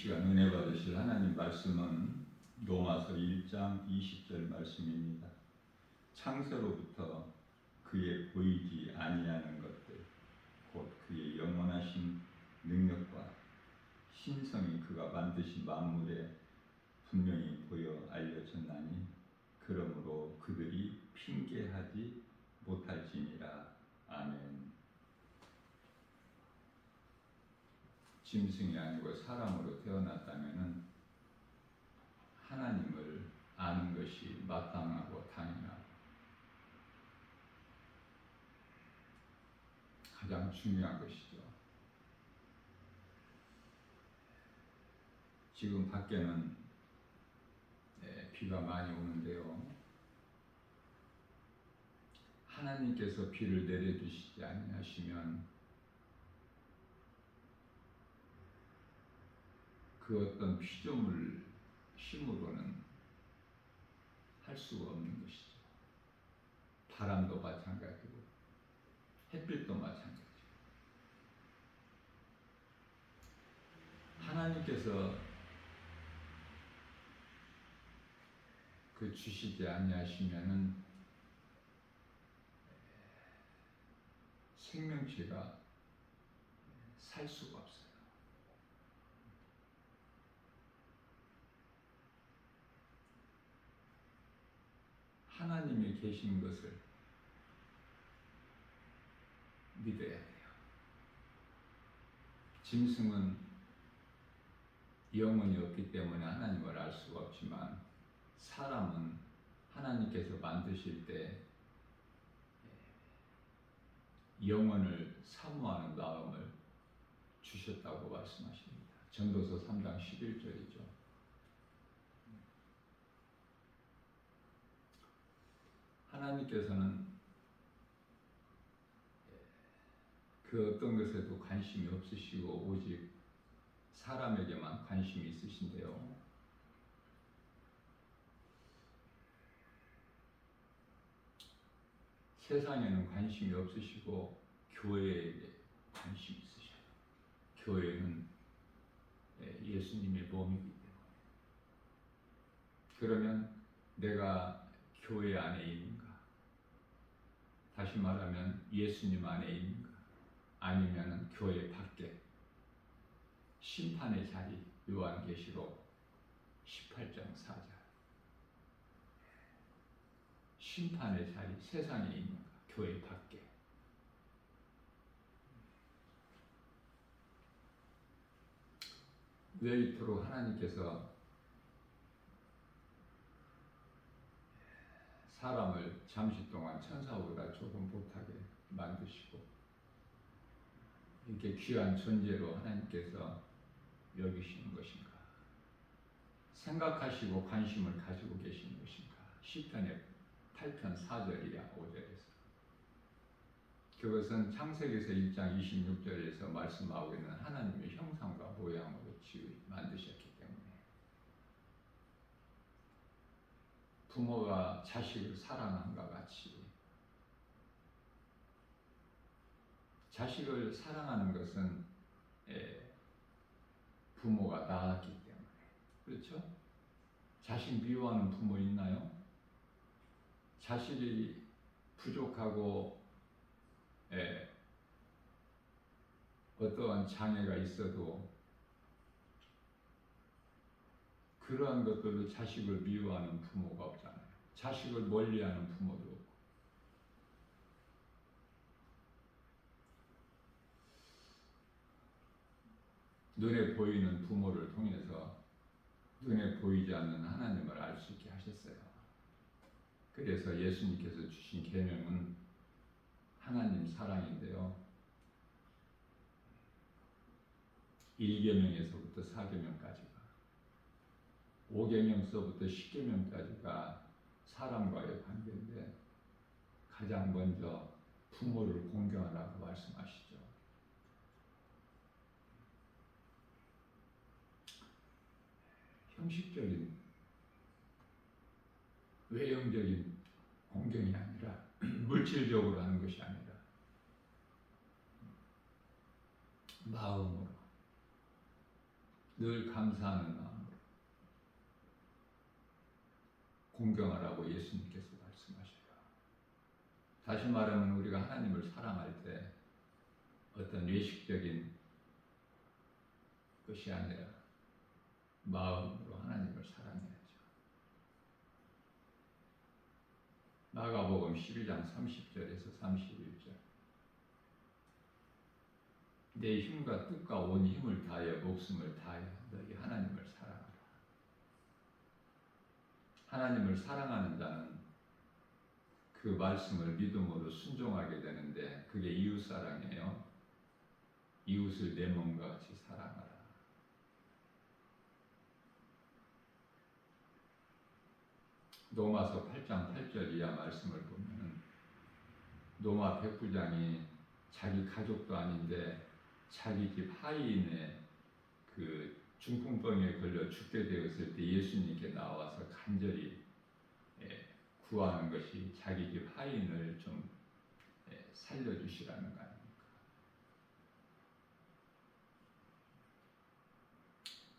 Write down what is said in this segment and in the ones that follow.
시간 은혜 받으실 하나님 말씀은 로마서 1장 20절 말씀입니다. 창세로부터 그의 보이지 아니하는 것들 곧 그의 영원하신 능력과 신성이 그가 만드신 만물에 분명히 보여 알려졌나니 그러므로 그들이 핑계하지 못할지니라. 아멘. 짐승이 아니고 사람으로 태어났다면 하나님을 아는 것이 마땅하고 당연하고 가장 중요한 것이죠. 지금 밖에는 비가 많이 오는데요. 하나님께서 비를 내려주시지 아니하시면 그 어떤 피조물 힘으로는 할 수가 없는 것이죠. 바람도 마찬가지고 햇빛도 마찬가지고 하나님께서 그 주시지 아니하시면은 생명체가 살 수가 없어요. 하나님이 계신 것을 믿어야 돼요. 짐승은 영혼이 없기 때문에 하나님을 알 수가 없지만 사람은 하나님께서 만드실 때 영혼을 사모하는 마음을 주셨다고 말씀하십니다. 전도서 3장 11절이죠. 하나님께서는 그 어떤 것에도 관심이 없으시고 오직 사람에게만 관심이 있으신데요. 세상에는 관심이 없으시고 교회에 관심이 있으셔요. 교회는 예수님의 몸이기 때문에. 그러면 내가 교회 안에 있는가? 다시 말하면 예수님 안에 있는가? 아니면 교회 밖에 심판의 자리, 요한계시록 18장 4절 심판의 자리, 세상에 있는가? 교회 밖에. 왜 이토록 하나님께서 사람을 잠시 동안 천사보다 조금 못하게 만드시고 이렇게 귀한 존재로 하나님께서 여기시는 것인가? 생각하시고 관심을 가지고 계시는 것인가? 시편의 8편 4절이야 5절에서 그것은 창세기에서 1장 26절에서 말씀하고 있는 하나님의 형상과 모양으로 만드셨기 때문에 부모가 자식을 사랑한과 같이 자식을 사랑하는 것은 부모가 낳았기 때문에 그렇죠? 자식 미워하는 부모 있나요? 자식이 부족하고 어떠한 장애가 있어도 그러한 것들로 자식을 미워하는 부모가 없잖아요. 자식을 멀리하는 부모도 없고. 눈에 보이는 부모를 통해서 눈에 보이지 않는 하나님을 알 수 있게 하셨어요. 그래서 예수님께서 주신 계명은 하나님 사랑인데요. 1계명에서부터 4계명까지가 5계명서부터 10계명까지가 사람과의 관계인데 가장 먼저 부모를 공경하라고 말씀하시죠. 형식적인 외형적인 공경이 아니라 물질적으로 하는 것이 아니라 마음으로 늘 감사하는 마음으로 공경하라고 예수님께서 말씀하셔요. 다시 말하면 우리가 하나님을 사랑할 때 어떤 외식적인 것이 아니라 마음으로 하나님을 사랑해야죠. 마가복음 12장 30절에서 31절. 내 힘과 뜻과 온 힘을 다하여 목숨을 다하여 너희 하나님을 사랑하라. 하나님을 사랑하는 자는 그 말씀을 믿음으로 순종하게 되는데 그게 이웃사랑이에요. 이웃을 내 몸과 같이 사랑하라. 로마서 8장 8절 이하 말씀을 보면 로마 백부장이 자기 가족도 아닌데 자기 집 하인의 그 중풍병에 걸려 죽게 되었을 때 예수님께 나와서 간절히 구하는 것이 자기 집 하인을 좀 살려주시라는 거 아닙니까?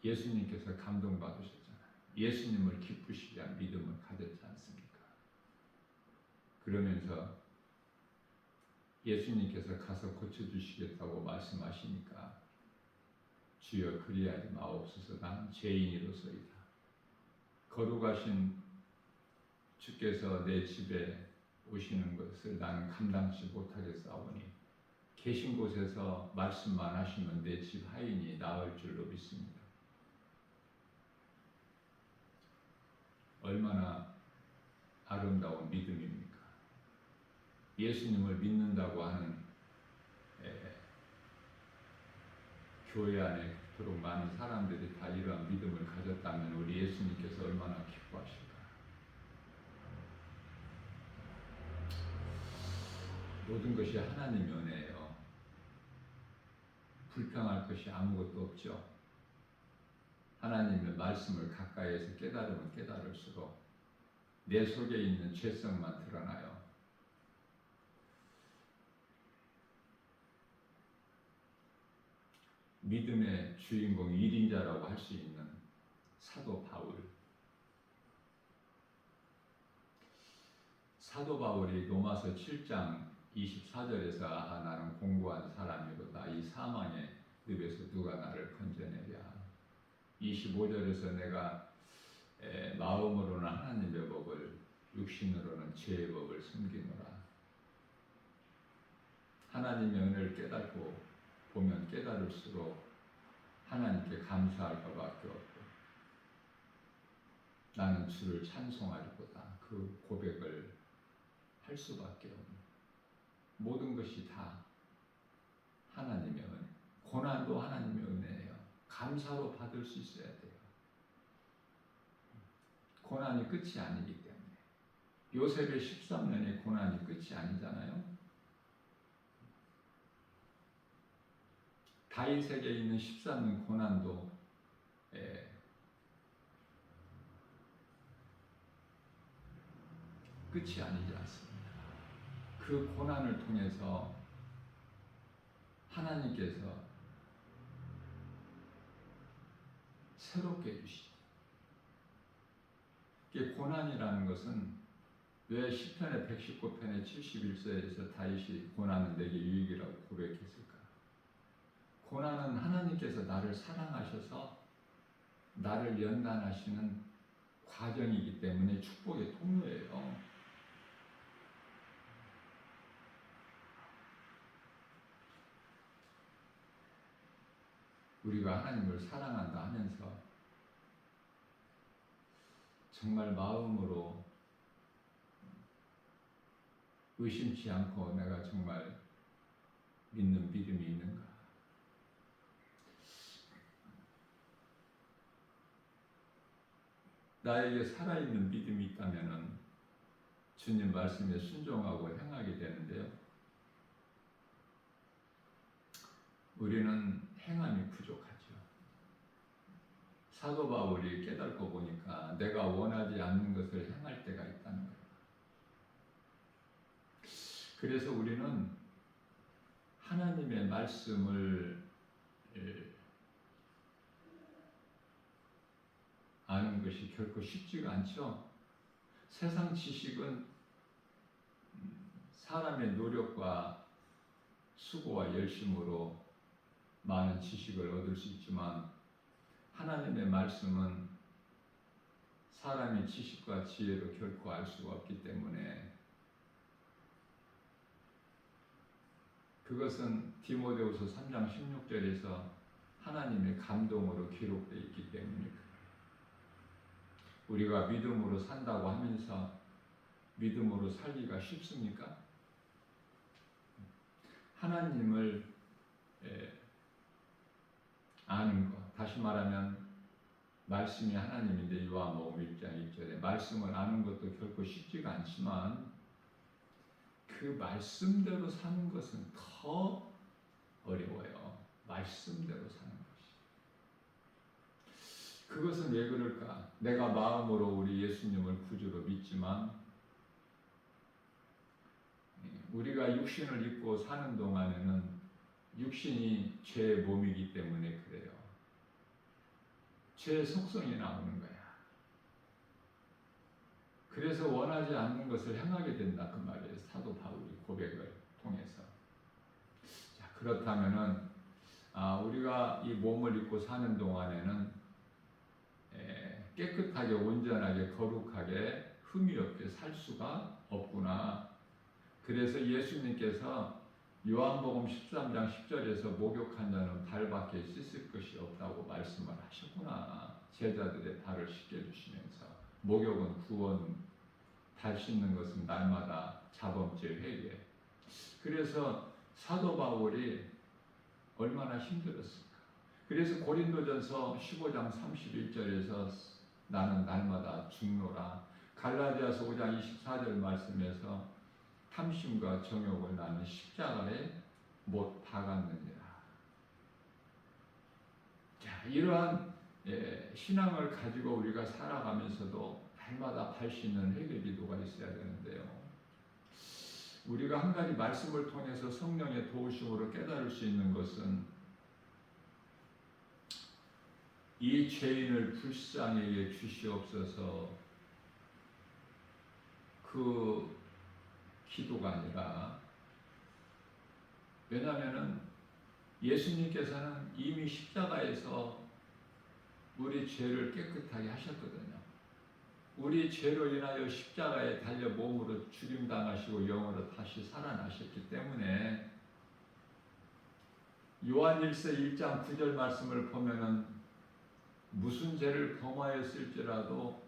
예수님께서 감동받으셨잖아요. 예수님을 기쁘시게 한 믿음을 가졌지 않습니까? 그러면서 예수님께서 가서 고쳐주시겠다고 말씀하시니까 주여 그리하지 마옵소서 나는 죄인이로소이다. 거룩하신 주께서 내 집에 오시는 것을 나는 감당치 못하겠사오니 계신 곳에서 말씀만 하시면 내 집 하인이 나을 줄로 믿습니다. 얼마나 아름다운 믿음입니까? 예수님을 믿는다고 하는 교회 안에 그토록 많은 사람들이 다 이러한 믿음을 가졌다면 우리 예수님께서 얼마나 기뻐하실까? 모든 것이 하나님의 은혜예요. 불평할 것이 아무것도 없죠. 하나님의 말씀을 가까이에서 깨달으면 깨달을수록 내 속에 있는 죄성만 드러나요. 믿음의 주인공 1인자라고 할 수 있는 사도 바울. 사도 바울이 로마서 7장 24절에서 나는 공고한 사람이로다. 이 사망의 늪에서 누가 나를 건져내랴. 25절에서 내가 마음으로는 하나님의 법을 육신으로는 죄의 법을 숨기노라. 하나님의 은혜를 깨닫고 보면 깨달을수록 하나님께 감사할 것밖에 없고 나는 주를 찬송하리보다 그 고백을 할 수밖에 없는 모든 것이 다 하나님의 은혜. 고난도 하나님의 은혜예요. 감사로 받을 수 있어야 돼요. 고난이 끝이 아니기 때문에. 요셉의 13년의 고난이 끝이 아니잖아요. 다윗에게 있는 13년 고난도 끝이 아니지 않습니다. 그 고난을 통해서 하나님께서 새롭게 해주시죠. 이게 고난이라는 것은 왜 시편의 119편의 71절에서 다윗이 고난은 내게 유익이라고 고백했을까? 고난은 하나님께서 나를 사랑하셔서 나를 연단하시는 과정이기 때문에 축복의 통로예요. 우리가 하나님을 사랑한다 하면서 정말 마음으로 의심치 않고 내가 정말 믿는 믿음이 있는가? 나에게 살아있는 믿음이 있다면 주님 말씀에 순종하고 행하게 되는데요. 우리는 행함이 부족하죠. 사도 바울이 깨닫고 보니까 내가 원하지 않는 것을 행할 때가 있다는 거예요. 그래서 우리는 하나님의 말씀을 것이 결코 쉽지가 않죠. 세상 지식은 사람의 노력과 수고와 열심으로 많은 지식을 얻을 수 있지만 하나님의 말씀은 사람의 지식과 지혜로 결코 알 수가 없기 때문에 그것은 디모데후서 3장 16절에서 하나님의 감동으로 기록되어 있기 때문입니다. 우리가 믿음으로 산다고 하면서 믿음으로 살기가 쉽습니까? 하나님을 아는 것, 다시 말하면 말씀이 하나님인데 요한복음 1장 1절에 말씀을 아는 것도 결코 쉽지가 않지만 그 말씀대로 사는 것은 더 어려워요. 말씀대로 사는 것이. 그것은 왜 그럴까? 내가 마음으로 우리 예수님을 구주로 믿지만 우리가 육신을 입고 사는 동안에는 육신이 죄의 몸이기 때문에 그래요. 죄의 속성이 나오는 거야. 그래서 원하지 않는 것을 행하게 된다 그 말이에요. 사도 바울이 고백을 통해서. 자, 그렇다면은 우리가 이 몸을 입고 사는 동안에는 깨끗하게 온전하게 거룩하게 흠이 없게 살 수가 없구나. 그래서 예수님께서 요한복음 13장 10절에서 목욕한 자는 발밖에 씻을 것이 없다고 말씀을 하셨구나. 제자들의 발을 씻겨주시면서 목욕은 구원, 발 씻는 것은 날마다 자범죄 회개. 그래서 사도 바울이 얼마나 힘들었을까. 그래서 고린도전서 15장 31절에서 나는 날마다 죽노라. 갈라디아서 5장 24절 말씀에서 탐심과 정욕을 나는 십자가에 못 박았느니라. 자, 이러한 신앙을 가지고 우리가 살아가면서도 날마다 발 씻는 회개 기도가 있어야 되는데요. 우리가 한 가지 말씀을 통해서 성령의 도우심으로 깨달을 수 있는 것은 이 죄인을 불쌍히 여겨 주시옵소서 그 기도가 아니라 왜냐하면 예수님께서는 이미 십자가에서 우리 죄를 깨끗하게 하셨거든요. 우리 죄로 인하여 십자가에 달려 몸으로 죽임당하시고 영으로 다시 살아나셨기 때문에 요한일서 1장 9절 말씀을 보면은 무슨 죄를 범하였을지라도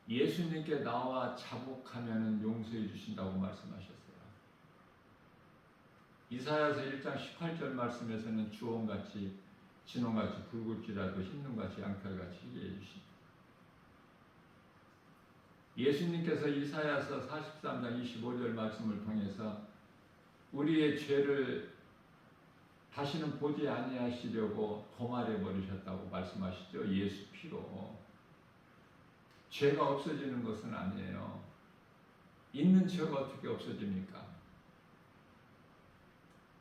예수님께 나와 자복하면 용서해 주신다고 말씀하셨어요. 이사야서 1장 18절 말씀에서는 주홍같이 진홍같이 붉을지라도 흰눈같이 양털같이 희게 해주신다. 예수님께서 이사야서 43장 25절 말씀을 통해서 우리의 죄를 다시는 보지 아니하시려고 도말해 버리셨다고 말씀하시죠. 예수 피로. 죄가 없어지는 것은 아니에요. 있는 죄가 어떻게 없어집니까?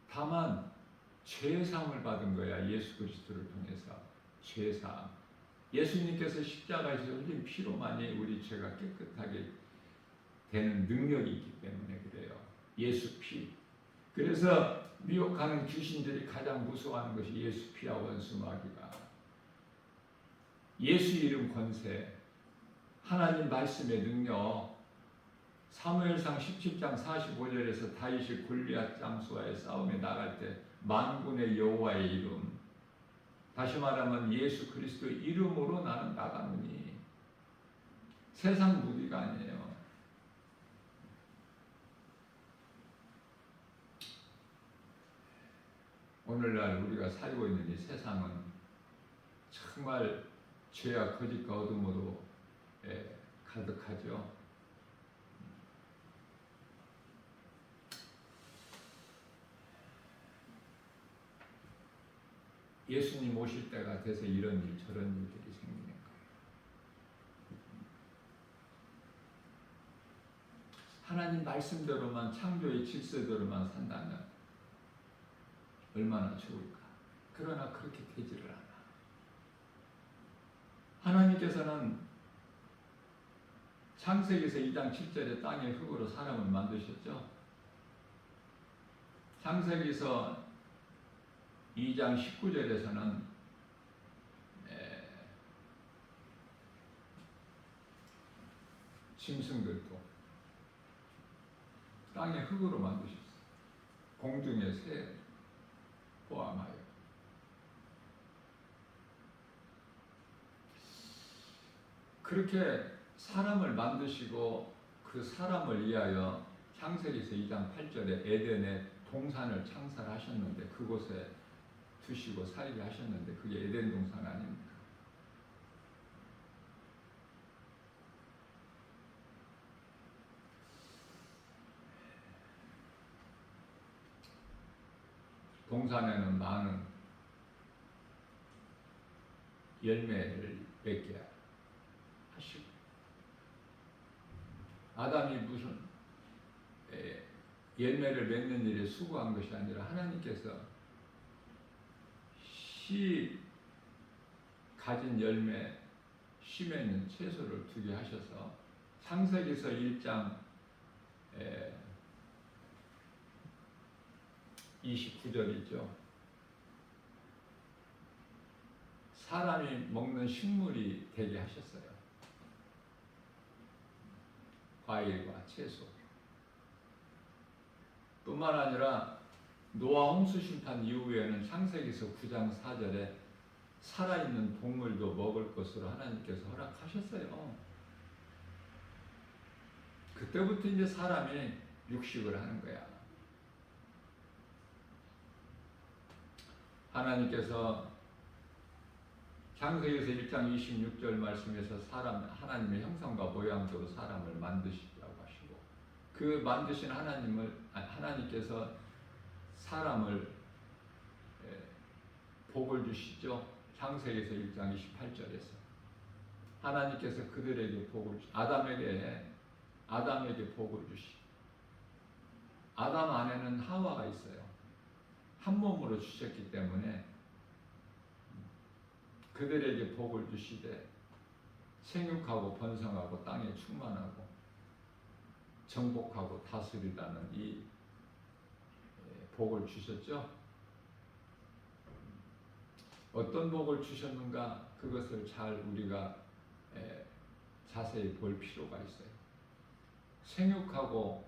다만 죄사함을 받은 거야. 예수 그리스도를 통해서 죄사함. 예수님께서 십자가에서 흘린 피로만이 우리 죄가 깨끗하게 되는 능력이 있기 때문에 그래요. 예수 피. 그래서 미혹하는 귀신들이 가장 무서워하는 것이 예수 피와 원수마귀가. 예수 이름 권세, 하나님 말씀의 능력. 사무엘상 17장 45절에서 다윗이 골리앗 장수와의 싸움에 나갈 때 만군의 여호와의 이름, 다시 말하면 예수 그리스도의 이름으로 나는 나가노니. 세상 무기가 아니에요. 오늘날 우리가 살고 있는 이 세상은 정말 죄와 거짓과 어둠으로 가득하죠. 예수님 오실 때가 돼서 이런 일 저런 일들이 생기는 거예요. 하나님 말씀대로만 창조의 질서대로만 산다면 얼마나 좋을까. 그러나 그렇게 되지를 않아. 하나님께서는 창세기에서 2장 7절에 땅의 흙으로 사람을 만드셨죠. 창세기에서 2장 19절에서는 짐승들도 땅의 흙으로 만드셨어요. 공중의 새 포함하여. 그렇게 사람을 만드시고 그 사람을 위하여 창세기에서 2장 8절에 에덴의 동산을 창설하셨는데 그곳에 두시고 살게 하셨는데 그게 에덴 동산 아닙니까? 동산에는 많은 열매를 맺게 하시고 아담이 무슨 열매를 맺는 일에 수고한 것이 아니라 하나님께서 씨 가진 열매 씨 맺는 채소를 두게 하셔서 창세기서 1장 29절이죠. 사람이 먹는 식물이 되게 하셨어요. 과일과 채소. 뿐만 아니라 노아 홍수 심판 이후에는 창세기서 9장 4절에 살아있는 동물도 먹을 것으로 하나님께서 허락하셨어요. 그때부터 이제 사람이 육식을 하는 거야. 하나님께서 창세기에서 1장 26절 말씀에서 하나님의 형상과 모양대로 사람을 만드시라고 하시고 그 만드신 하나님께서 사람을 복을 주시죠. 창세기에서 1장 28절에서 하나님께서 그들에게 복을 아담에게 복을 주시. 아담 안에는 하와가 있어요. 한 몸으로 주셨기 때문에 그들에게 복을 주시되 생육하고 번성하고 땅에 충만하고 정복하고 다스리라는 이 복을 주셨죠. 어떤 복을 주셨는가 그것을 잘 우리가 자세히 볼 필요가 있어요. 생육하고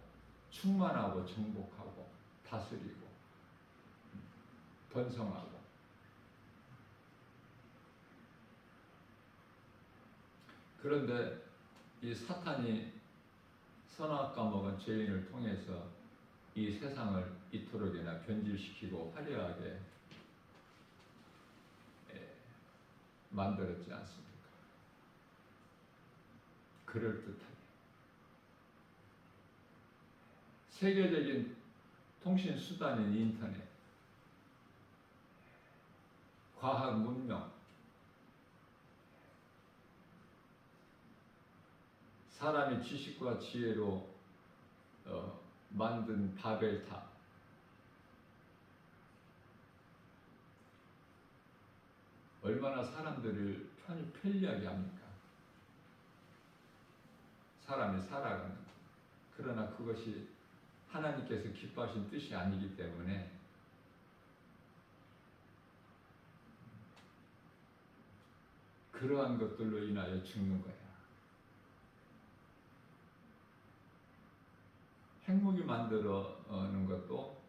충만하고 정복하고 다스리고 번성하고. 그런데 이 사탄이 선악과 먹은 죄인을 통해서 이 세상을 이토록이나 변질시키고 화려하게 만들었지 않습니까? 그럴듯하게. 세계적인 통신 수단인 인터넷, 과학 문명, 사람의 지식과 지혜로 만든 바벨탑, 얼마나 사람들을 편리하게 합니까? 사람이 살아가는. 그러나 그것이 하나님께서 기뻐하신 뜻이 아니기 때문에 그러한 것들로 인하여 죽는 거야. 핵무기 만들어는 것도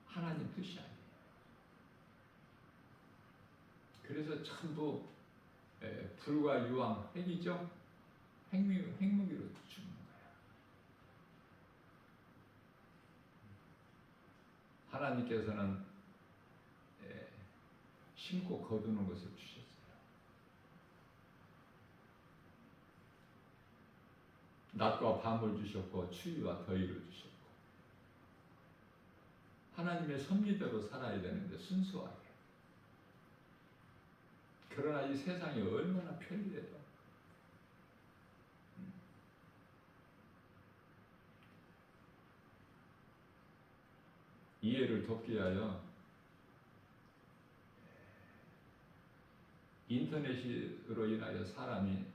하나님 뜻이 아니에요. 그래서 전부 불과 유황, 핵이죠. 핵무기로 죽는 거야. 하나님께서는 심고 거두는 것을 주셨어요. 낮과 밤을 주셨고 추위와 더위를 주셨고 하나님의 섭리대로 살아야 되는데 순수하게. 그러나 이 세상이 얼마나 편리해요. 이해를 돕기 위하여 인터넷으로 인하여 사람이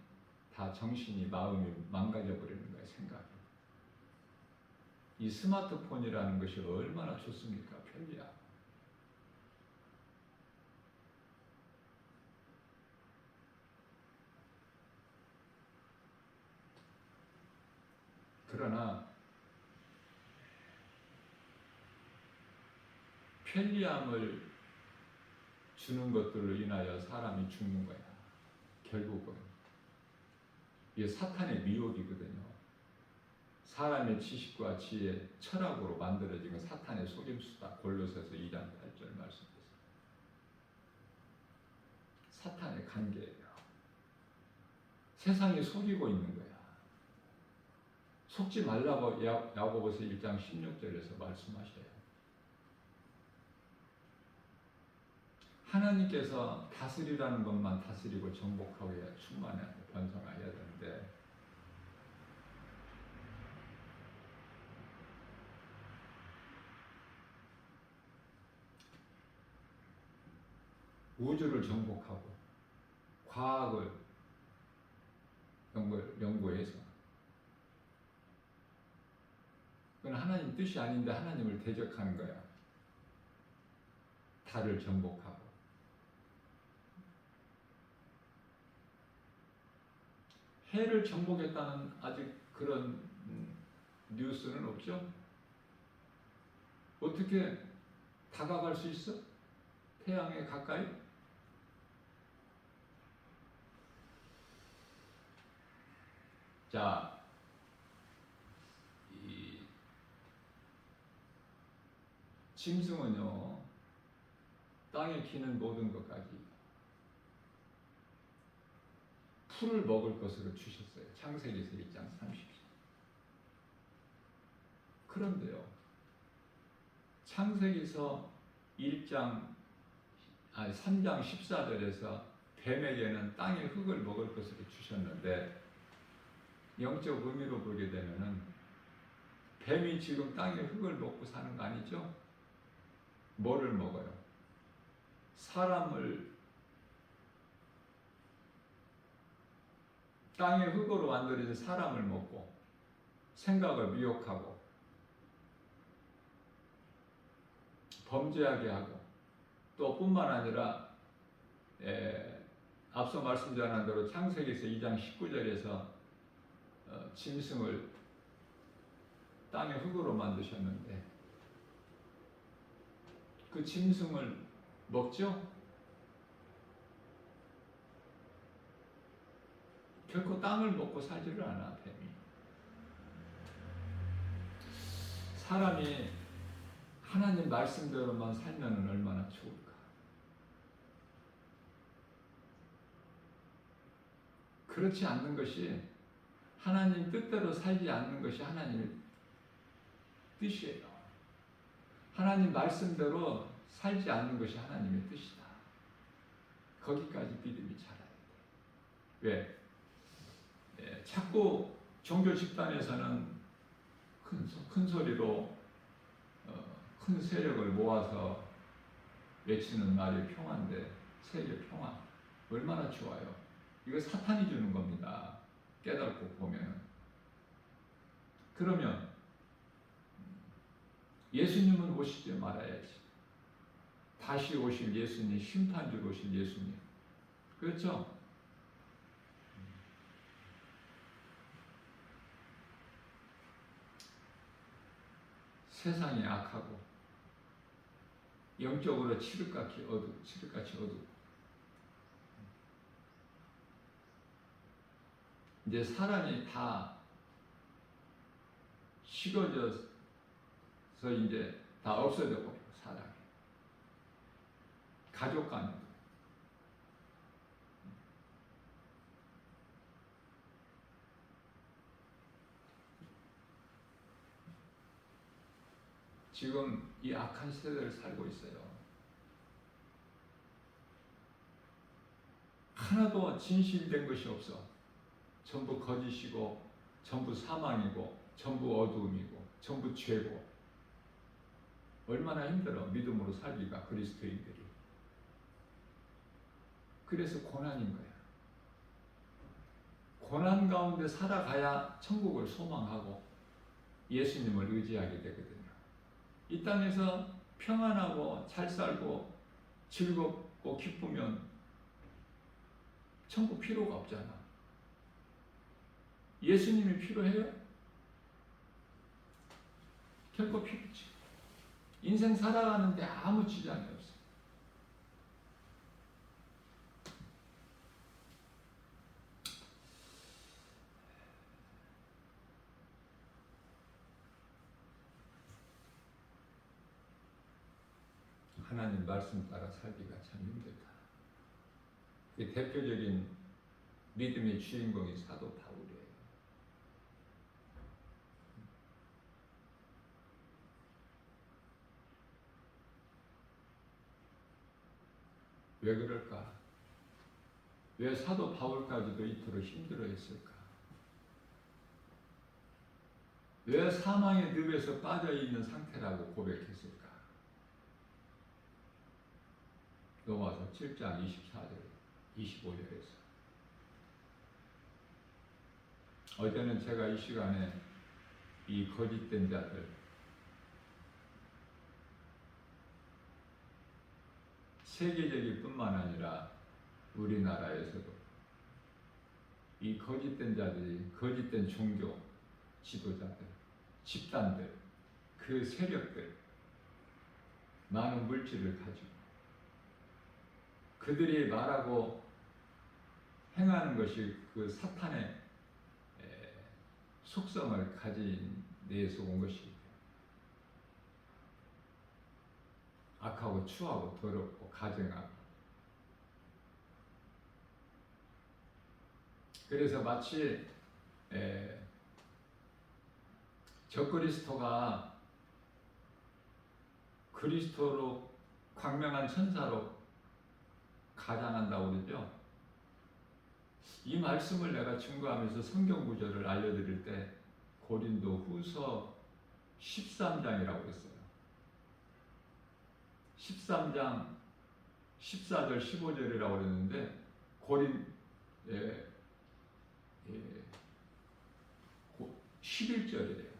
다 정신이 마음이 망가져 버리는 거예요. 생각이. 이 스마트폰이라는 것이 얼마나 좋습니까? 편리하고. 그러나 편리함을 주는 것들로 인하여 사람이 죽는 거야. 결국은 이게 사탄의 미혹이거든요. 사람의 지식과 지혜, 철학으로 만들어진 건 사탄의 속임수다. 골로새서 2장 8절 말씀에서. 사탄의 관계예요. 세상이 속이고 있는 거야. 속지 말라고 야고보서 1장 16절에서 말씀하셔요. 하나님께서 다스리라는 것만 다스리고 정복하고 해야 충만하고 번성해야 되는데 우주를 정복하고 과학을 연구해서 그건 하나님 뜻이 아닌데 하나님을 대적하는 거야. 달을 정복하고 해를 정복했다는 아직 그런 뉴스는 없죠? 어떻게 다가갈 수 있어? 태양에 가까이? 자, 이 짐승은요, 땅에 기는 모든 것까지 풀을 먹을 것으로 주셨어요. 창세기에서 1장 30절. 그런데요, 창세기에서 3장 14절에서 뱀에게는 땅의 흙을 먹을 것으로 주셨는데 영적 의미로 보게 되면은 뱀이 지금 땅의 흙을 먹고 사는 거 아니죠? 뭐를 먹어요? 사람을 땅의 흙으로 만들어진 사람을 먹고 생각을 미혹하고 범죄하게 하고 또 뿐만 아니라 앞서 말씀드린 대로 창세기에서 2장 19절에서 짐승을 땅의 흙으로 만드셨는데 그 짐승을 먹죠? 결코 땅을 먹고 살지를 않아. 뱀이. 사람이 하나님 말씀대로만 살면 얼마나 좋을까. 그렇지 않는 것이 하나님 뜻대로 살지 않는 것이 하나님의 뜻이에요. 하나님 말씀대로 살지 않는 것이 하나님의 뜻이다. 거기까지 믿음이 자라야 돼. 왜? 자꾸 종교 집단에서는 큰 소리로 큰 세력을 모아서 외치는 말이 평화인데 세계 평화 얼마나 좋아요. 이거 사탄이 주는 겁니다. 깨닫고 보면. 그러면 예수님은 오시지 말아야지. 다시 오실 예수님, 심판주로 오실 예수님. 그렇죠? 세상이 악하고 영적으로 칠흑같이 어둡고 이제 사람이 다 식어져서 이제 다 없어져 버리고 사람이 가족 간에도 지금 이 악한 세대를 살고 있어요. 하나도 진실된 것이 없어. 전부 거짓이고 전부 사망이고 전부 어두움이고 전부 죄고 얼마나 힘들어 믿음으로 살기가 그리스도인들이. 그래서 고난인 거야. 고난 가운데 살아가야 천국을 소망하고 예수님을 의지하게 되거든요. 이 땅에서 평안하고 잘 살고 즐겁고 기쁘면 천국 필요가 없잖아. 예수님이 필요해요? 결코 필요치. 인생 살아가는데 아무 지장이 없어. 하나님 말씀 따라 살기가 참 힘들다. 그 대표적인 믿음의 주인공이 사도 바울이에요. 왜 그럴까? 왜 사도 바울까지도 이토록 힘들어했을까? 왜 사망의 늪에서 빠져있는 상태라고 고백했을까? 로마서 7장 24절, 25절에서 어제는 제가 이 시간에 이 거짓된 자들, 세계적일 뿐만 아니라 우리나라에서도 이 거짓된 자들이, 거짓된 종교 지도자들, 집단들, 그 세력들, 많은 물질을 가지고 그들이 말하고 행하는 것이 그 사탄의 속성을 가진 데에서 온 것이 악하고 추하고 더럽고 가증하고, 그래서 마치 적그리스도가 그리스도로 광명한 천사로 가장한다고 그러죠. 이 말씀을 내가 증거하면서 성경 구절을 알려드릴 때 고린도 후서 13장이라고 했어요. 13장 14절 15절이라고 그랬는데 고린 11절이래요.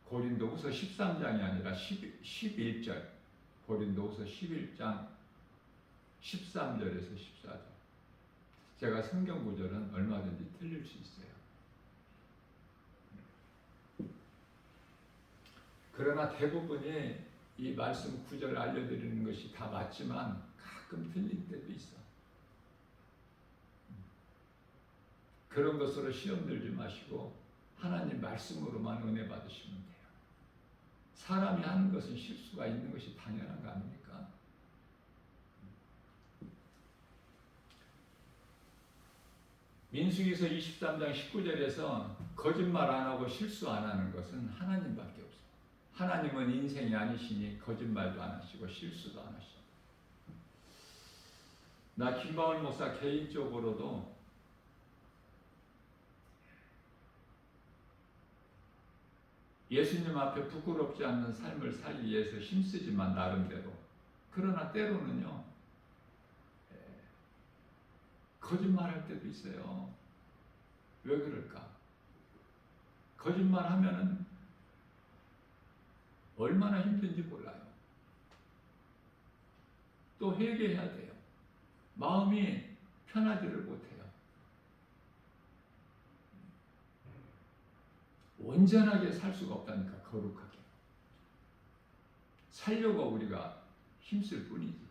고린도후서 13장이 아니라 11절. 고린도후서 11장 13절에서 14절. 제가 성경 구절은 얼마든지 틀릴 수 있어요. 그러나 대부분이 이 말씀 구절을 알려드리는 것이 다 맞지만 가끔 틀릴 때도 있어. 그런 것으로 시험 들지 마시고 하나님 말씀으로만 은혜 받으시면 돼요. 사람이 하는 것은 실수가 있는 것이 당연한 거 아닙니까? 민수기서 23장 19절에서 거짓말 안 하고 실수 안 하는 것은 하나님밖에 없어요. 하나님은 인생이 아니시니 거짓말도 안 하시고 실수도 안 하시고. 나 김바울 목사 개인적으로도 예수님 앞에 부끄럽지 않는 삶을 살기 위해서 힘쓰지만 나름대로. 그러나 때로는요, 거짓말할 때도 있어요. 왜 그럴까? 거짓말하면은 얼마나 힘든지 몰라요. 또 회개해야 돼요. 마음이 편하지를 못해요. 온전하게 살 수가 없다니까, 거룩하게. 살려고 우리가 힘쓸 뿐이지.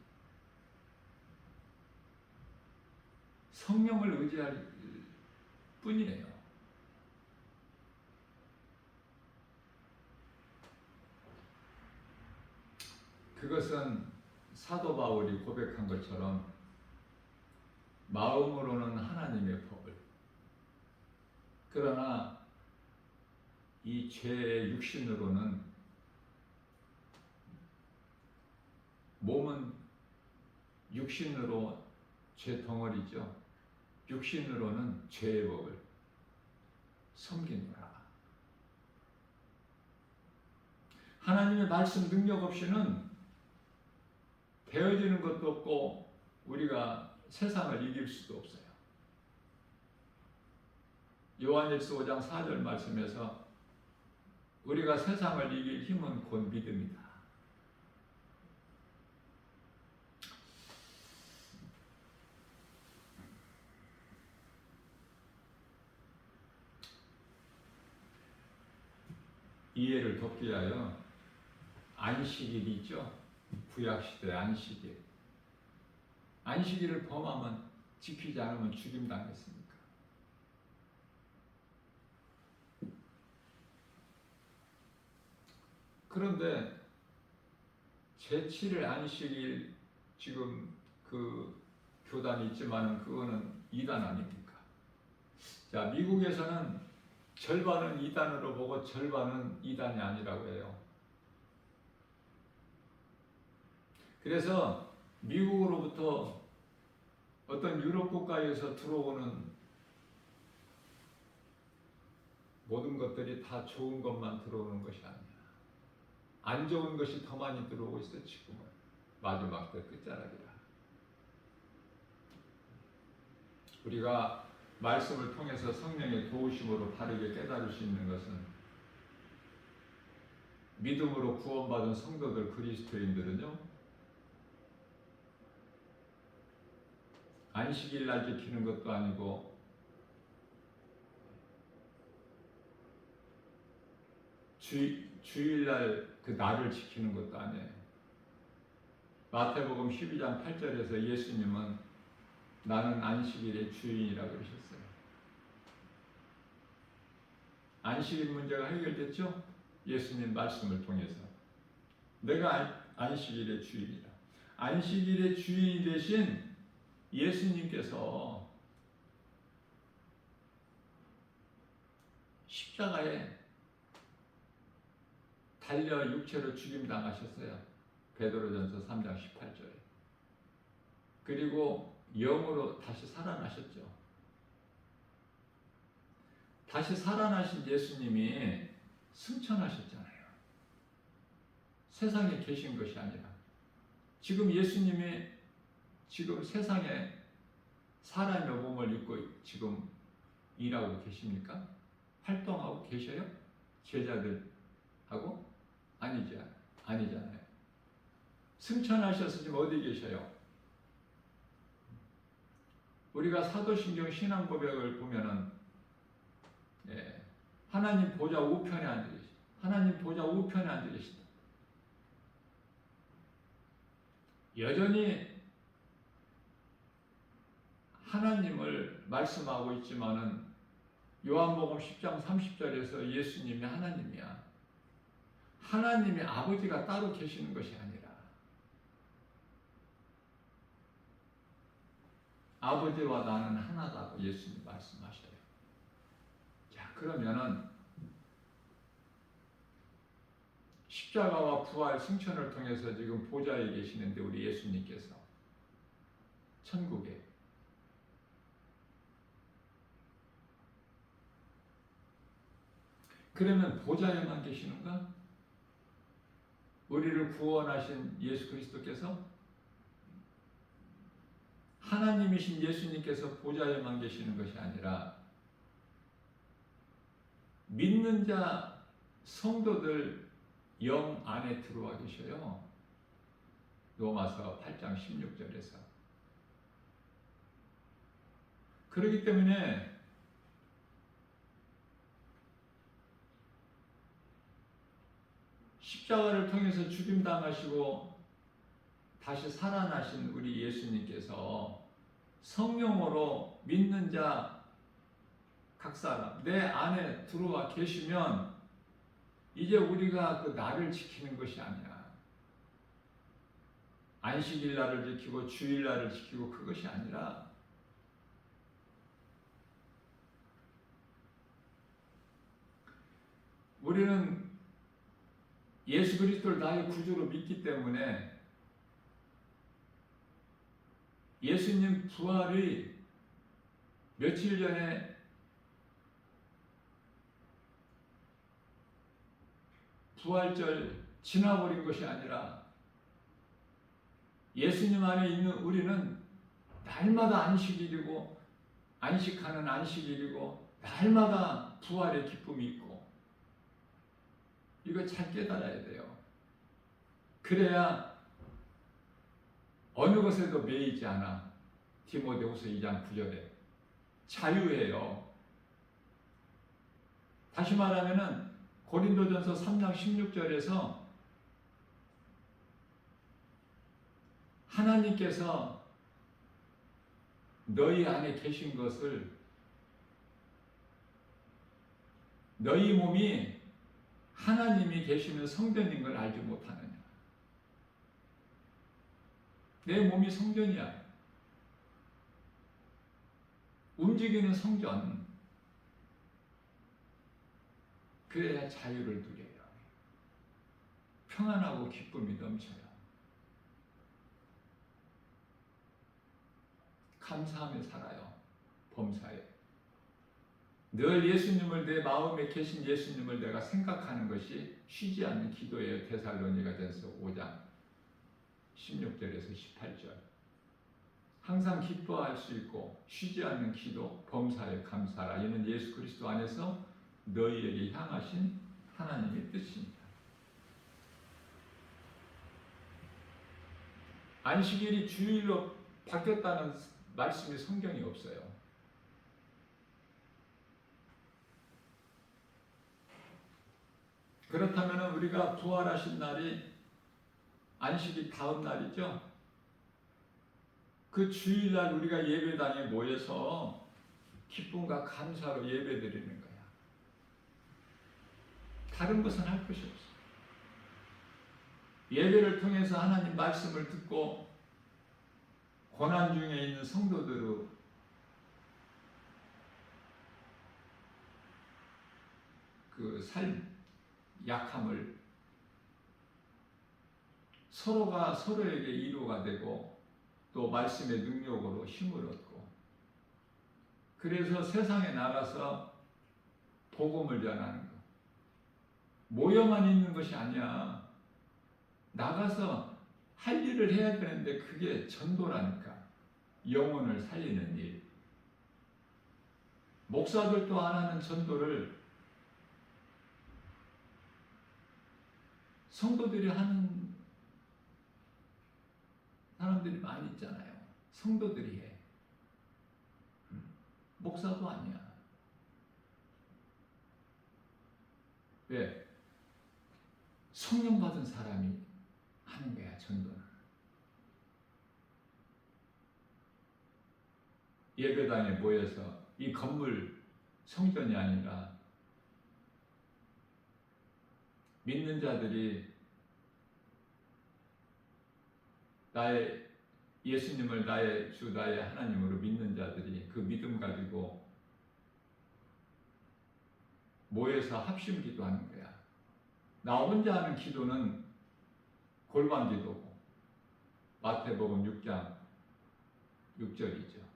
성령을 의지할 뿐이에요. 그것은 사도 바울이 고백한 것처럼 마음으로는 하나님의 법을, 그러나 이 죄의 육신으로는, 몸은 육신으로 죄 덩어리죠. 육신으로는 죄의 법을 섬기노라. 하나님의 말씀 능력 없이는 되어지는 것도 없고 우리가 세상을 이길 수도 없어요. 요한일서 5장 4절 말씀에서 우리가 세상을 이길 힘은 곧 믿음이다. 이해를 돕기 위하여 안식일이 있죠. 구약시대 안식일. 안식일을 범하면 지키지 않으면 죽임당했습니까? 그런데 제7일 안식일 지금 그 교단이 있지만은 그거는 이단 아닙니까? 자, 미국에서는 절반은 이단으로 보고 절반은 이단이 아니라고 해요. 그래서 미국으로부터 어떤 유럽 국가에서 들어오는 모든 것들이 다 좋은 것만 들어오는 것이 아니야. 안 좋은 것이 더 많이 들어오고 있어. 지금은 마지막 때 끝자락이라. 우리가 말씀을 통해서 성령의 도우심으로 바르게 깨달을 수 있는 것은 믿음으로 구원받은 성도들 그리스도인들은요, 안식일 날 지키는 것도 아니고 주일날 그 날을 지키는 것도 아니에요. 마태복음 12장 8절에서 예수님은 나는 안식일의 주인이라고 그러셨어요. 안식일 문제가 해결됐죠? 예수님 말씀을 통해서. 내가 안식일의 주인이다. 안식일의 주인이 되신 예수님께서 십자가에 달려 육체로 죽임당하셨어요. 베드로전서 3장 18절에. 그리고 영으로 다시 살아나셨죠. 다시 살아나신 예수님이 승천하셨잖아요. 세상에 계신 것이 아니라. 지금 예수님이 지금 세상에 사람의 몸을 입고 지금 일하고 계십니까? 활동하고 계셔요? 제자들하고? 아니잖아요. 승천하셔서 지금 어디 계셔요? 우리가 사도신경 신앙고백을 보면은 하나님 보좌 우편에 앉아 계시다. 하나님 보좌 우편에 앉아 계시다. 여전히 하나님을 말씀하고 있지만은 요한복음 10장 30절에서 예수님이 하나님이야. 하나님의 아버지가 따로 계시는 것이 아니라 아버지와 나는 하나다고 예수님 말씀하셔요. 자, 그러면은 십자가와 부활 승천을 통해서 지금 보좌에 계시는데 우리 예수님께서 천국에 그러면 보좌에만 계시는가? 우리를 구원하신 예수 그리스도께서 하나님이신 예수님께서 보좌에만 계시는 것이 아니라 믿는 자 성도들 영 안에 들어와 계셔요. 로마서 8장 16절에서. 그렇기 때문에 십자가를 통해서 죽임당하시고 다시 살아나신 우리 예수님께서 성령으로 믿는 자 각 사람 내 안에 들어와 계시면 이제 우리가 그 날을 지키는 것이 아니야. 안식일 날을 지키고 주일 날을 지키고 그것이 아니라 우리는 예수 그리스도를 나의 구주로 믿기 때문에 예수님 부활이 며칠 전에 부활절 지나버린 것이 아니라 예수님 안에 있는 우리는 날마다 안식일이고 안식하는 안식일이고 날마다 부활의 기쁨이 있고 이거 잘 깨달아야 돼요. 그래야 어느 것에도 매이지 않아. 디모데후서 2장 9절에 자유해요. 다시 말하면은 고린도전서 3장 16절에서 하나님께서 너희 안에 계신 것을 너희 몸이 하나님이 계시는 성전인 걸 알지 못하느냐. 내 몸이 성전이야. 움직이는 성전. 그래야 자유를 누려요. 평안하고 기쁨이 넘쳐요. 감사하며 살아요. 범사에. 늘 예수님을 내 마음에 계신 예수님을 내가 생각하는 것이 쉬지 않는 기도예요. 데살로니가전서 5장 16절에서 18절. 항상 기뻐할 수 있고 쉬지 않는 기도, 범사에 감사하라. 이는 예수 그리스도 안에서 너희에게 향하신 하나님의 뜻입니다. 안식일이 주일로 바뀌었다는 말씀이 성경이 없어요. 그렇다면 우리가 부활하신 날이 안식일 다음 날이죠. 그 주일날 우리가 예배당에 모여서 기쁨과 감사로 예배드리는 거야. 다른 것은 할 것이 없어. 예배를 통해서 하나님 말씀을 듣고 고난 중에 있는 성도들의 그 삶, 약함을 서로가 서로에게 위로가 되고 또 말씀의 능력으로 힘을 얻고 그래서 세상에 나가서 복음을 전하는 것. 모여만 있는 것이 아니야. 나가서 할 일을 해야 되는데 그게 전도라니까. 영혼을 살리는 일. 목사들도 안 하는 전도를 성도들이 하는 사람들이 많이 있잖아요. 성도들이 해. 목사도 아니야. 왜? 성령 받은 사람이 하는 거야, 전도는. 예배당에 모여서 이 건물 성전이 아니라 믿는 자들이 나의 예수님을 나의 주 나의 하나님으로 믿는 자들이 그 믿음 가지고 모여서 합심 기도하는 거야. 나 혼자 하는 기도는 골방 기도고 마태복음 6장 6절이죠.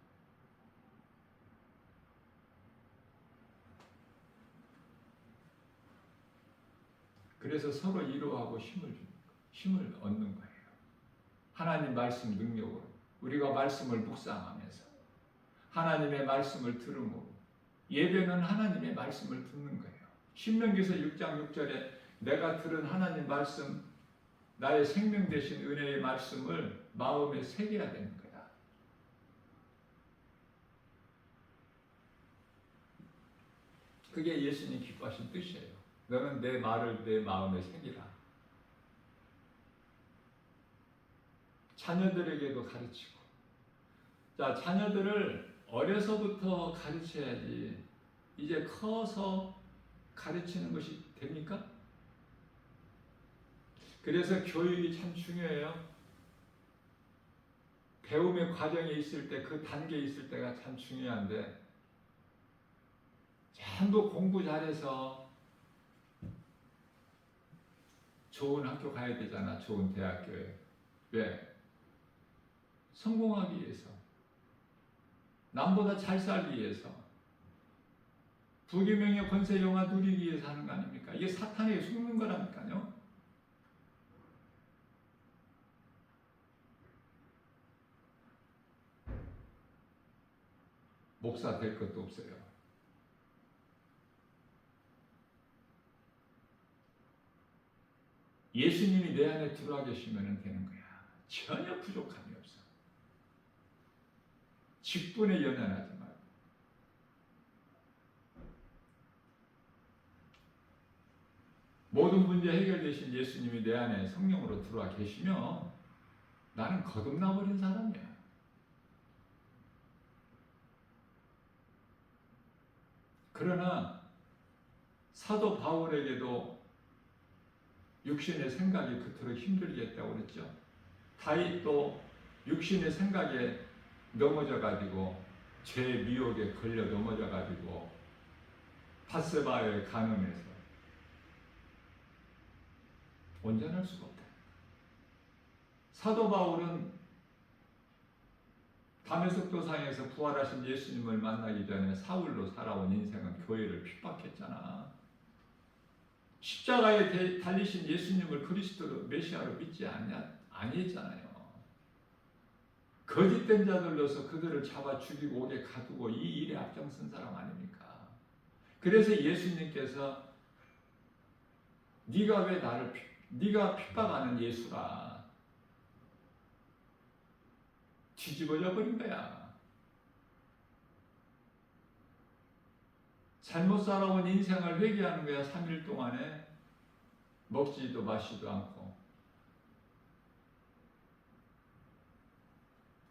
그래서 서로 위로하고 힘을 얻는 거예요. 하나님 말씀 능력으로 우리가 말씀을 묵상하면서 하나님의 말씀을 들음으로 예배는 하나님의 말씀을 듣는 거예요. 신명기서 6장 6절에 내가 들은 하나님 말씀 나의 생명 되신 은혜의 말씀을 마음에 새겨야 되는 거야. 그게 예수님 기뻐하신 뜻이에요. 너는 내 말을 내 마음에 새기라. 자녀들에게도 가르치고. 자, 자녀들을 어려서부터 가르쳐야지 이제 커서 가르치는 것이 됩니까? 그래서 교육이 참 중요해요. 배움의 과정에 있을 때, 그 단계에 있을 때가 참 중요한데 전부 공부 잘해서 좋은 학교 가야 되잖아. 좋은 대학교에. 왜? 성공하기 위해서. 남보다 잘 살기 위해서. 부귀명예 권세 영화 누리기 위해서 하는 거 아닙니까? 이게 사탄에 속는 거라니까요. 목사 될 것도 없어요. 예수님이 내 안에 들어와 계시면 되는 거야. 전혀 부족함이 없어. 직분에 연연하지 말고. 모든 문제 해결되신 예수님이 내 안에 성령으로 들어와 계시면 나는 거듭나버린 사람이야. 그러나 사도 바울에게도 육신의 생각이 그토록 힘들게 했다고 그랬죠. 다윗도 육신의 생각에 넘어져가지고 죄 미혹에 걸려 넘어져가지고 바세바에 간음해서 온전할 수가 없다. 사도 바울은 다메섹 도상에서 부활하신 예수님을 만나기 전에 사울로 살아온 인생은 교회를 핍박했잖아. 십자가에 달리신 예수님을 그리스도로 메시아로 믿지 아니했잖아요. 거짓된 자들로서 그들을 잡아 죽이고 옥에 가두고 이 일에 앞장선 사람 아닙니까? 그래서 예수님께서 네가 핍박하는 예수라 뒤집어져 버린 거야. 잘못 살아온 인생을 회개하는 거야. 3일 동안에 먹지도 마시도 않고.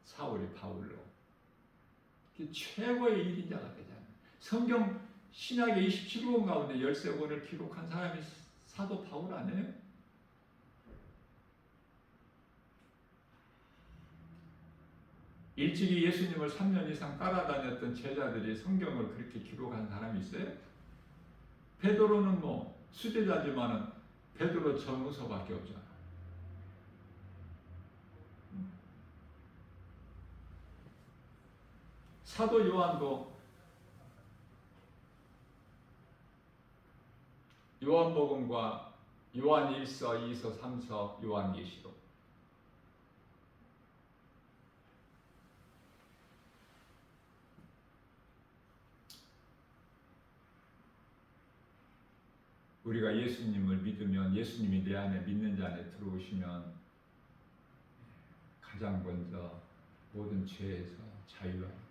사울이 바울로 최고의 일인자가 되잖아요. 성경 신약의 27권 가운데 13권을 기록한 사람이 사도 바울 아니에요? 일찍이 예수님을 3년 이상 따라다녔던 제자들이 성경을 그렇게 기록한 사람이 있어요? 베드로는 뭐 수제자지만은 베드로 전후서밖에 없잖아. 사도 요한도 요한복음과 요한 1서, 2서, 3서, 요한계시록 우리가 예수님을 믿으면 예수님이 내 안에 믿는 자 안에 들어오시면 가장 먼저 모든 죄에서 자유하게 되는 거예요.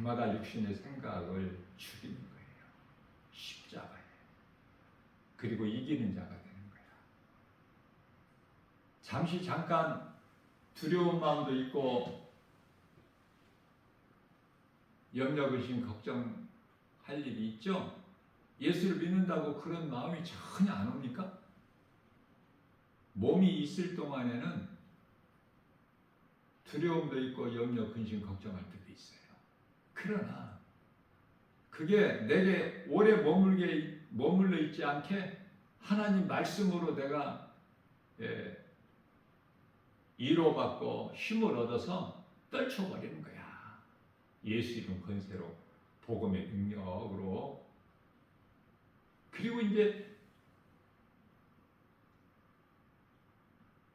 날마다 육신의 생각을 죽이는 거예요. 십자가에. 그리고 이기는 자가 되는 거야. 잠깐 두려운 마음도 있고 염려, 의심, 걱정할 일이 있죠. 예수를 믿는다고 그런 마음이 전혀 안 옵니까? 몸이 있을 동안에는 두려움도 있고 염려, 근심, 걱정할 때도 있어요. 그러나 그게 내게 오래 머물러 있지 않게 하나님 말씀으로 내가 위로받고 힘을 얻어서 떨쳐버리는 거야. 예수 이름 권세로, 복음의 능력으로. 그리고 이제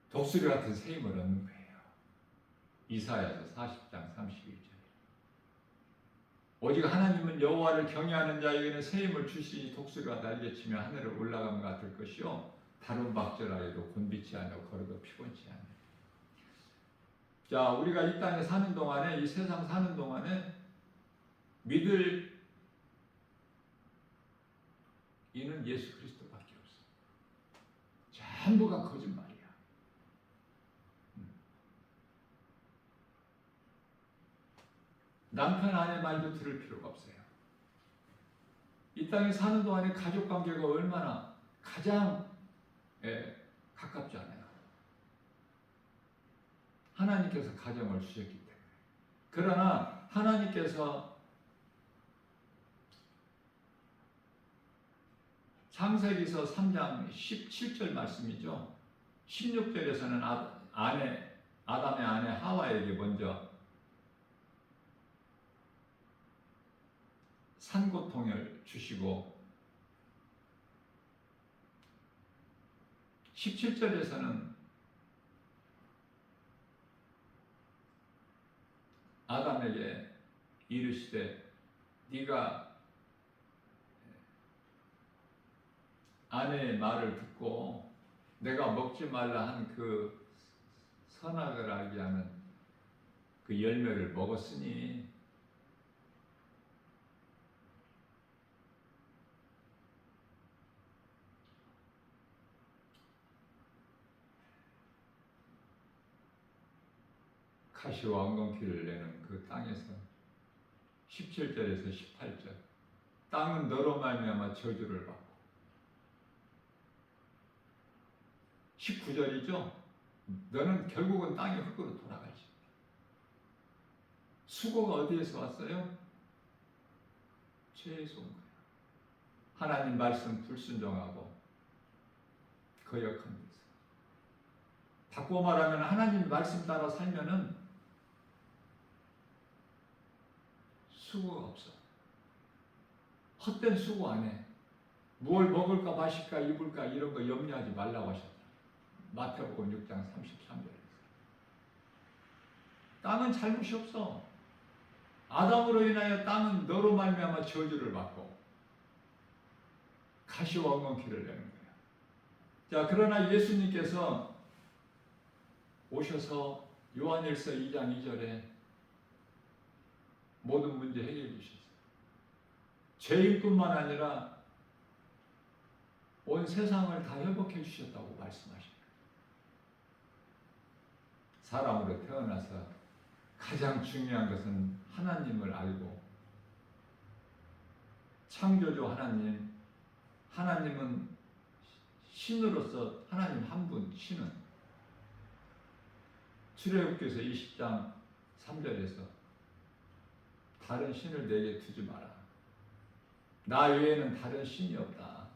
독수리 같은 새 힘을 얻는 거예요. 이사야서 40장 31절. 오직 하나님은 여호와를 경외하는 자에게는 새 힘을 주시니 독수리가 날개치며 하늘을 올라감 같을 것이요 다른 박절하여도 곤비치 않고 걸어도 피곤치 않아요. 자, 우리가 이 땅에 사는 동안에, 이 세상 사는 동안에 믿을 이는 예수 그리스도밖에 없어. 전부가 거짓말이야. 남편 아내 말도 들을 필요가 없어요. 이 땅에 사는 동안에 가족 관계가 얼마나 가장 가깝지 않아요. 하나님께서 가정을 주셨기 때문에. 그러나 하나님께서 창세기서 3장 17절 말씀이죠. 16절에서는 아담의 아내 하와에게 먼저 산고통을 주시고 17절에서는 아담에게 이르시되 네가 아내의 말을 듣고 내가 먹지 말라 한 그 선악을 알게 하는 그 열매를 먹었으니 가시와 엉겅퀴를 내는 그 땅에서 17절에서 18절 땅은 너로 말미암아 저주를 받고 19절이죠. 너는 결국은 땅의 흙으로 돌아가지. 수고가 어디에서 왔어요? 죄에서 온 거예요. 하나님 말씀 불순종하고 거역한 데서. 바꿔 말하면 하나님 말씀 따라 살면은 수고가 없어. 헛된 수고 안 해. 무엇 먹을까 마실까 입을까 이런 거 염려하지 말라고 하셨다. 마태복음 6장 33절에서. 땅은 잘못이 없어. 아담으로 인하여 땅은 너로 말미암아 저주를 받고 가시와 엉겅퀴를 내는 거야. 자, 그러나 예수님께서 오셔서 요한일서 2장 2절에 모든 문제 해결해 주셨어요. 죄인뿐만 아니라 온 세상을 다 회복해 주셨다고 말씀하십니다. 사람으로 태어나서 가장 중요한 것은 하나님을 알고 창조주 하나님, 하나님은 신으로서 하나님 한 분, 신은 출애굽기서 20장 3절에서 다른 신을 내게 두지 마라. 나 외에는 다른 신이 없다.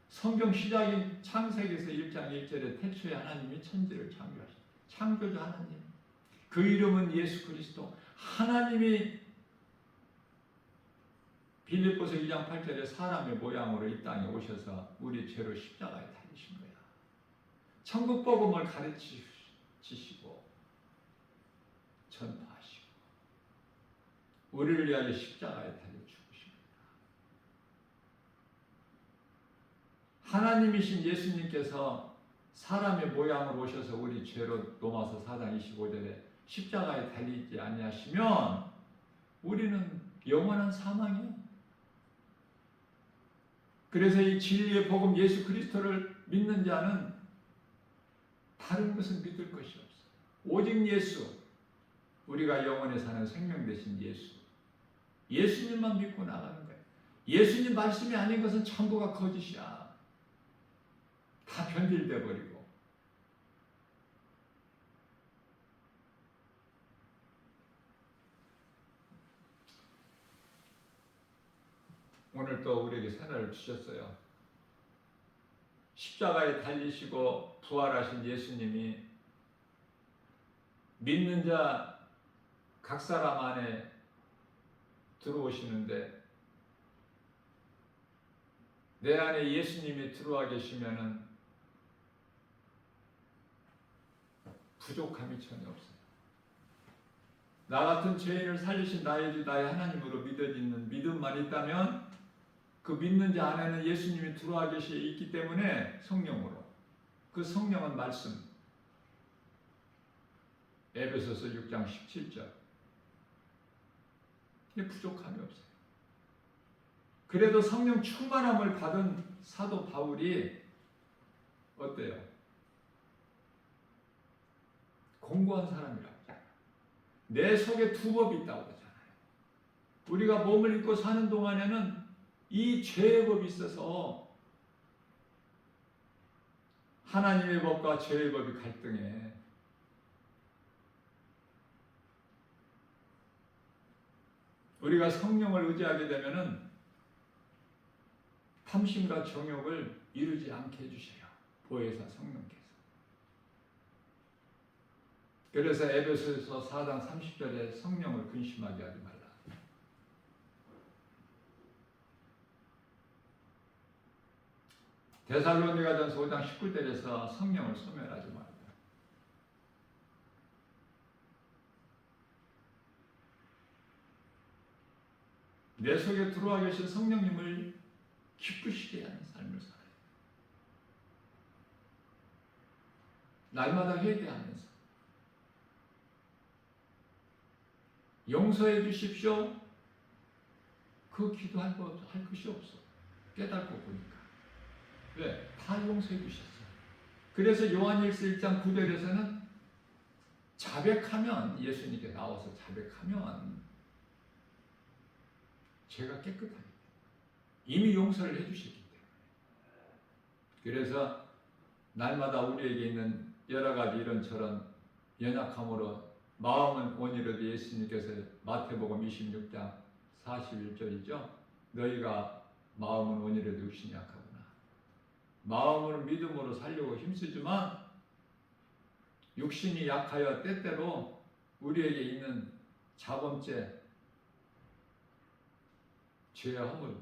성경 시작인 창세기에서 1장 1절에 태초에 하나님이 천지를 창조하셨다. 창조주 하나님. 그 이름은 예수 그리스도. 하나님이 빌립보서 2장 8절에 사람의 모양으로 이 땅에 오셔서 우리 죄로 십자가에 달리신 거야. 천국 복음을 가르치시고 전파하시고 우리를 위하여 십자가에 달려 죽으신 거야. 하나님이신 예수님께서 사람의 모양으로 오셔서 우리 죄로 로마서 4장 25절에 십자가에 달리지 아니하시면 우리는 영원한 사망이에요. 그래서 이 진리의 복음 예수 그리스도를 믿는 자는 다른 것은 믿을 것이 없어요. 오직 예수, 우리가 영원히 사는 생명 되신 예수, 예수님만 믿고 나가는 거예요. 예수님 말씀이 아닌 것은 전부가 거짓이야. 다 변질돼 버리고. 오늘 또 우리에게 새날을 주셨어요. 십자가에 달리시고 부활하신 예수님이 믿는 자 각 사람 안에 들어오시는데 내 안에 예수님이 들어와 계시면은 부족함이 전혀 없어요. 나 같은 죄인을 살리신 나의 주 나의 하나님으로 믿어지는 믿음만 있다면 그 믿는 자 안에는 예수님이 들어와 있기 때문에 성령으로 그 성령은 말씀 에베소서 6장 17절 이게 부족함이 없어요. 그래도 성령 충만함을 받은 사도 바울이 어때요? 공고한 사람이라고 하잖아요. 내 속에 두 법이 있다고 하잖아요. 우리가 몸을 입고 사는 동안에는 이 죄의 법이 있어서 하나님의 법과 죄의 법이 갈등해. 우리가 성령을 의지하게 되면은 탐심과 정욕을 이루지 않게 해주셔요. 보혜사 성령께서. 그래서 에베소서 4장 30절에 성령을 근심하게 하지 말라. 데살로니가전서 5장 19절에서 성령을 소멸하지 말라. 내 속에 들어와 계신 성령님을 기쁘시게 하는 삶을 살아요. 날마다 회개하면서 용서해 주십시오. 그 기도할 것이 없어. 깨닫고 보니까. 왜? 다 용서해 주셨어요. 그래서 요한일서 1장 9절에서는 자백하면, 예수님께 나와서 자백하면 죄가 깨끗하게 이미 용서를 해주셨기 때문에. 그래서 날마다 우리에게 있는 여러 가지 이런저런 연약함으로 마음은 원이라도 예수님께서 마태복음 26장 41절이죠. 너희가 마음은 원이라도 육신이 약하구나. 마음으로 믿음으로 살려고 힘쓰지만 육신이 약하여 때때로 우리에게 있는 자범죄, 죄의 허물,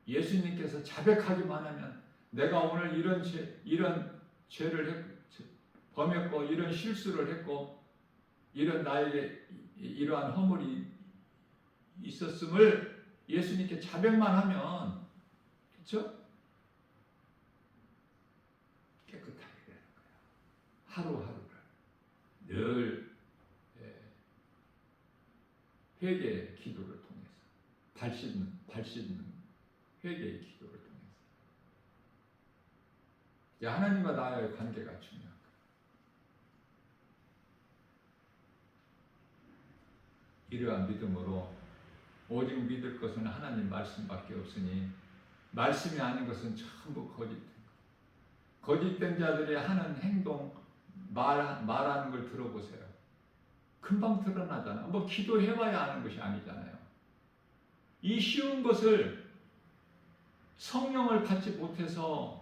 예수님께서 자백하기만 하면 내가 오늘 이런 죄를 범했고 이런 실수를 했고 이런 나에게 이러한 허물이 있었음을 예수님께 자백만 하면, 그렇죠? 깨끗하게 되는 거예요. 하루하루를 늘 회개의 기도를 통해서 발 씻는 회개의 기도를 통해서 하나님과 나의 관계가 중요한 거예요. 이러한 믿음으로 오직 믿을 것은 하나님 말씀밖에 없으니 말씀이 아닌 것은 전부 거짓된 것. 거짓된 자들이 하는 행동, 말하는 걸 들어보세요. 금방 드러나잖아. 뭐 기도해봐야 아는 것이 아니잖아요. 이 쉬운 것을 성령을 받지 못해서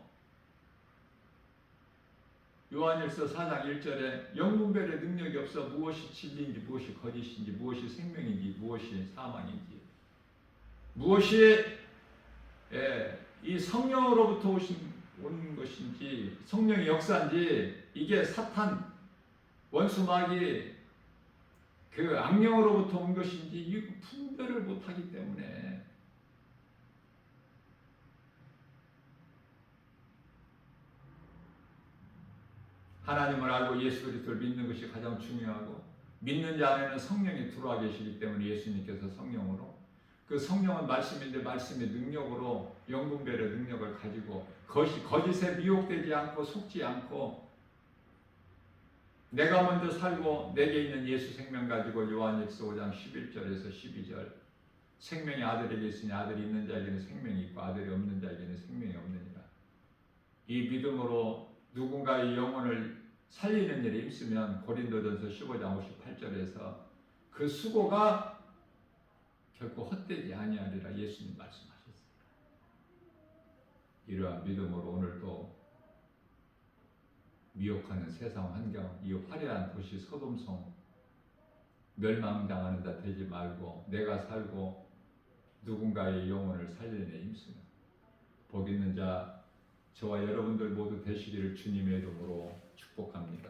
요한일서 4장 1절에 영분별의 능력이 없어 무엇이 진리인지 무엇이 거짓인지 무엇이 생명인지 무엇이 사망인지 무엇이 이 성령으로부터 온 것인지 성령의 역사인지 이게 사탄 원수 마귀 그 악령으로부터 온 것인지 이 분별을 못하기 때문에 하나님을 알고 예수 그리스도를 믿는 것이 가장 중요하고 믿는 자 안에는 성령이 들어와 계시기 때문에 예수님께서 성령으로 그 성령은 말씀인데 말씀의 능력으로 영분별의 능력을 가지고 거짓에 미혹되지 않고 속지 않고 내가 먼저 살고 내게 있는 예수 생명 가지고 요한일서 5장 11절에서 12절 생명이 아들에게 있으니 아들이 있는 자에게는 생명이 있고 아들이 없는 자에게는 생명이 없느니라. 이 믿음으로 누군가의 영혼을 살리는 일에 힘쓰면 고린도전서 15장 58절에서 그 수고가 결코 헛되지 아니하리라 예수님 말씀하셨습니다. 이러한 믿음으로 오늘도 미혹하는 세상 환경, 이 화려한 도시 소돔성 멸망당하는 자 되지 말고 내가 살고 누군가의 영혼을 살리는 데 힘쓰는 복 있는 자 저와 여러분들 모두 되시기를 주님의 이름으로 축복합니다.